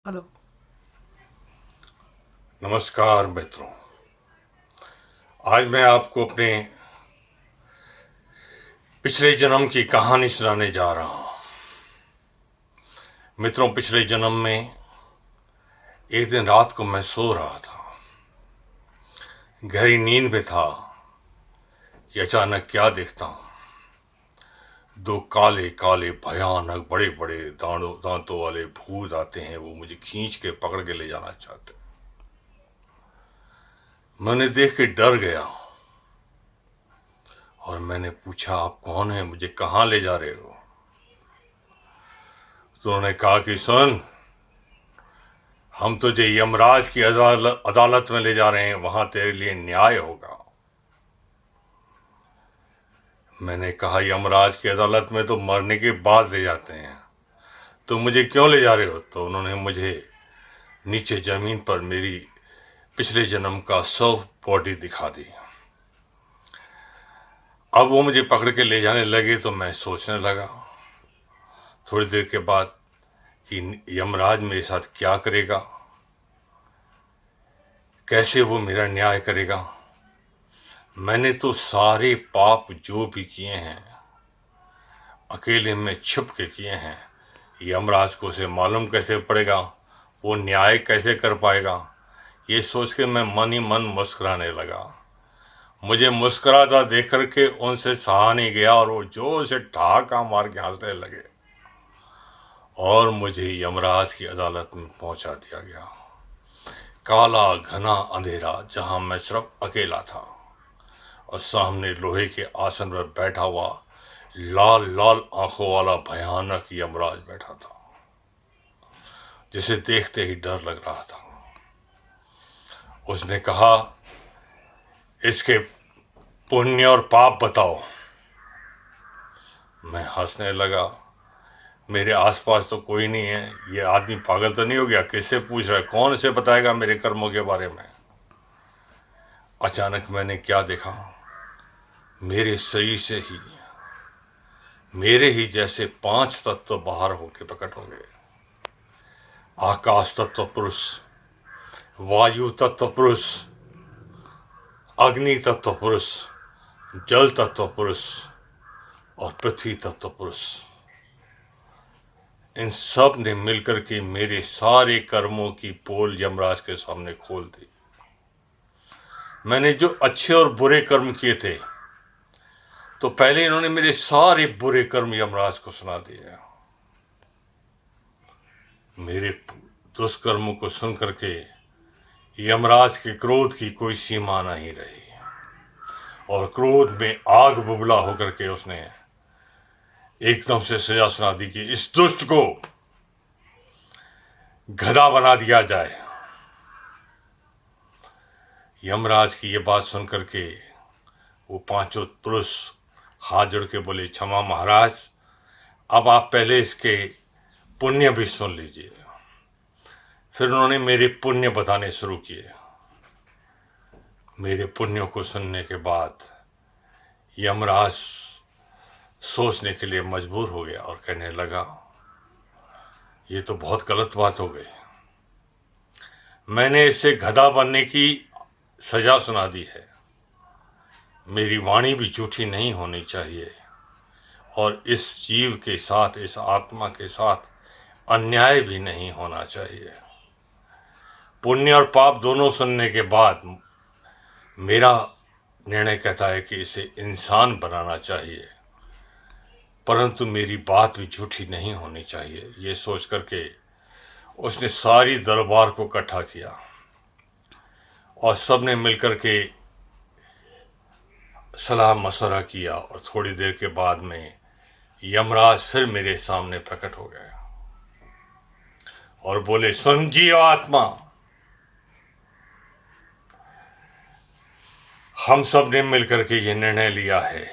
Hello. नमस्कार मित्रों। आज मैं आपको अपने पिछले जन्म की कहानी सुनाने जा रहा हूं। मित्रों, पिछले जन्म में एक दिन रात को मैं सो रहा था, गहरी नींद में था कि अचानक क्या देखता हूं, दो काले काले भयानक बड़े बड़े दांतों वाले भूत आते हैं। वो मुझे खींच के पकड़ के ले जाना चाहते हैं। मैंने देख के डर गया और मैंने पूछा, आप कौन हैं, मुझे कहाँ ले जा रहे हो? तो उन्होंने कहा कि सुन, हम तुझे यमराज की अदालत में ले जा रहे हैं, वहां तेरे लिए न्याय होगा। मैंने कहा, यमराज की अदालत में तो मरने के बाद ले जाते हैं, तो मुझे क्यों ले जा रहे हो? तो उन्होंने मुझे नीचे जमीन पर मेरी पिछले जन्म का शव बॉडी दिखा दी। अब वो मुझे पकड़ के ले जाने लगे तो मैं सोचने लगा थोड़ी देर के बाद कि यमराज मेरे साथ क्या करेगा, कैसे वो मेरा न्याय करेगा। मैंने तो सारे पाप जो भी किए हैं अकेले में छुप के किए हैं। यमराज को उसे मालूम कैसे पड़ेगा, वो न्याय कैसे कर पाएगा? ये सोच के मैं मन ही मन मुस्कुराने लगा। मुझे मुस्कुराता देख करके उनसे सहा नहीं गया और वो जोर से ठहाका मार के हंसने लगे और मुझे यमराज की अदालत में पहुंचा दिया गया। काला घना अंधेरा, जहां मैं सिर्फ अकेला था और सामने लोहे के आसन पर बैठा हुआ लाल लाल आंखों वाला भयानक यमराज बैठा था, जिसे देखते ही डर लग रहा था। उसने कहा, इसके पुण्य और पाप बताओ। मैं हंसने लगा, मेरे आसपास तो कोई नहीं है, ये आदमी पागल तो नहीं हो गया? किससे पूछ रहा है? कौन इसे बताएगा मेरे कर्मों के बारे में? अचानक मैंने क्या देखा, मेरे शरीर से ही मेरे ही जैसे 5 तत्व बाहर होके प्रकट हो गए। आकाश तत्व पुरुष, वायु तत्व पुरुष, अग्नि तत्व पुरुष, जल तत्व पुरुष और पृथ्वी तत्व पुरुष। इन सब ने मिलकर के मेरे सारे कर्मों की पोल यमराज के सामने खोल दी। मैंने जो अच्छे और बुरे कर्म किए थे, तो पहले इन्होंने मेरे सारे बुरे कर्म यमराज को सुना दिए। मेरे दुष्कर्मों को सुन करके यमराज के क्रोध की कोई सीमा नहीं रही और क्रोध में आग बुबला होकर के उसने एकदम से सजा सुना दी कि इस दुष्ट को गधा बना दिया जाए। यमराज की ये बात सुन करके वो पांचों पुरुष हाथ जोड़ के बोले, क्षमा महाराज, अब आप पहले इसके पुण्य भी सुन लीजिए। फिर उन्होंने मेरे पुण्य बताने शुरू किए। मेरे पुण्यों को सुनने के बाद यमराज सोचने के लिए मजबूर हो गया और कहने लगा, ये तो बहुत गलत बात हो गई। मैंने इसे गधा बनने की सजा सुना दी है। मेरी वाणी भी झूठी नहीं होनी चाहिए और इस जीव के साथ, इस आत्मा के साथ अन्याय भी नहीं होना चाहिए। पुण्य और पाप दोनों सुनने के बाद मेरा निर्णय कहता है कि इसे इंसान बनाना चाहिए, परंतु मेरी बात भी झूठी नहीं होनी चाहिए। ये सोच करके उसने सारी दरबार को इकट्ठा किया और सबने मिलकर के सलाह मशवरा किया और थोड़ी देर के बाद में यमराज फिर मेरे सामने प्रकट हो गए और बोले, सुन जीव आत्मा, हम सब ने मिलकर के ये निर्णय लिया है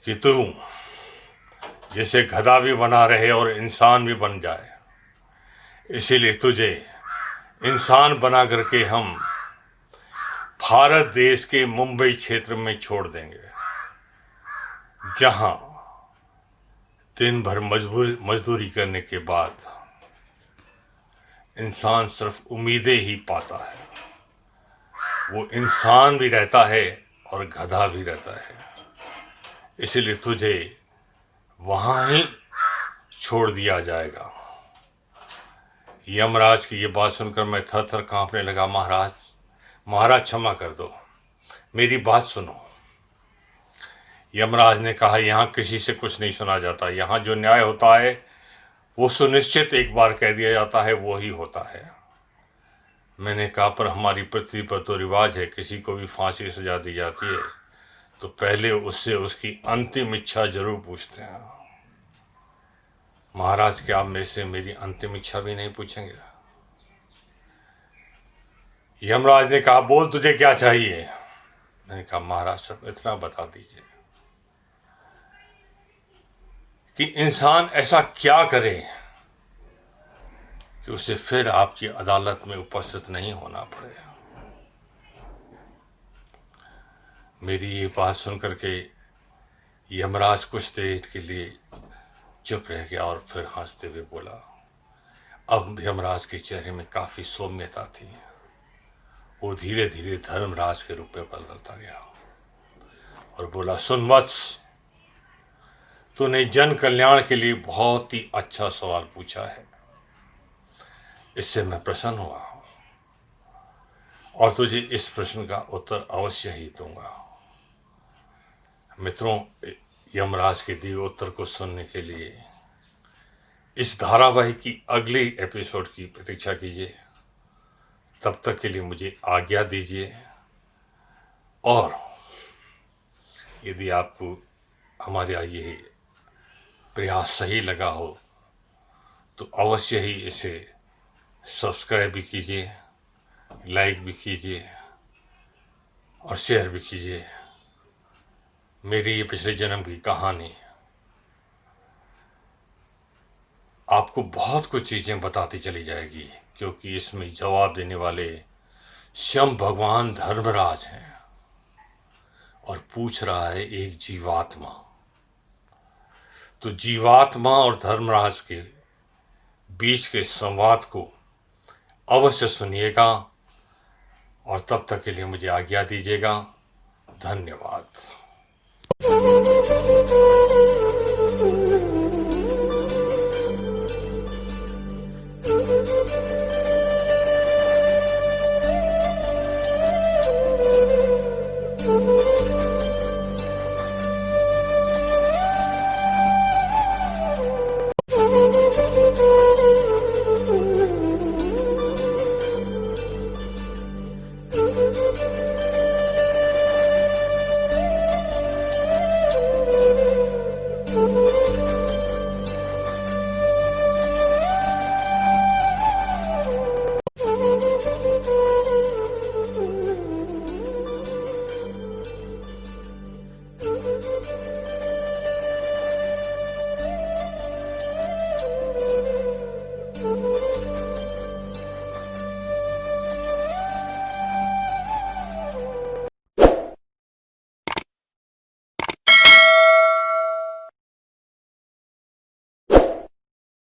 कि तू जिसे गधा भी बना रहे और इंसान भी बन जाए, इसीलिए तुझे इंसान बना करके हम भारत देश के मुंबई क्षेत्र में छोड़ देंगे, जहां दिन भर मजदूरी करने के बाद इंसान सिर्फ उम्मीदें ही पाता है। वो इंसान भी रहता है और गधा भी रहता है। इसलिए तुझे वहां ही छोड़ दिया जाएगा। यमराज की ये बात सुनकर मैं थर थर कांपने लगा। महाराज, महाराज क्षमा कर दो, मेरी बात सुनो। यमराज ने कहा, यहाँ किसी से कुछ नहीं सुना जाता। यहाँ जो न्याय होता है वो सुनिश्चित एक बार कह दिया जाता है, वो ही होता है। मैंने कहा, पर हमारी पृथ्वी पर तो रिवाज है, किसी को भी फांसी की सजा दी जाती है तो पहले उससे उसकी अंतिम इच्छा जरूर पूछते हैं। महाराज, क्या आप मेरे से मेरी अंतिम इच्छा भी नहीं पूछेंगे? यमराज ने कहा, बोल तुझे क्या चाहिए? मैंने कहा, महाराज सब इतना बता दीजिए कि इंसान ऐसा क्या करे कि उसे फिर आपकी अदालत में उपस्थित नहीं होना पड़े। मेरी ये बात सुनकर के यमराज कुछ देर के लिए चुप रह गया और फिर हंसते हुए बोला। अब यमराज के चेहरे में काफी सौम्यता थी। वो धीरे धीरे धर्मराज के रूप में बदलता गया और बोला, सुन वत्स, तूने जन कल्याण के लिए बहुत ही अच्छा सवाल पूछा है। इससे मैं प्रसन्न हुआ हूं और तुझे इस प्रश्न का उत्तर अवश्य ही दूंगा। मित्रों, यमराज के दिए उत्तर को सुनने के लिए इस धारावाहिक की अगली एपिसोड की प्रतीक्षा कीजिए। तब तक के लिए मुझे आज्ञा दीजिए। और यदि आपको हमारा ये प्रयास सही लगा हो तो अवश्य ही इसे सब्सक्राइब भी कीजिए, लाइक भी कीजिए और शेयर भी कीजिए। मेरी ये पिछले जन्म की कहानी आपको बहुत कुछ चीज़ें बताती चली जाएगी, क्योंकि इसमें जवाब देने वाले स्वयं भगवान धर्मराज हैं और पूछ रहा है एक जीवात्मा। तो जीवात्मा और धर्मराज के बीच के संवाद को अवश्य सुनिएगा और तब तक के लिए मुझे आज्ञा दीजिएगा। धन्यवाद।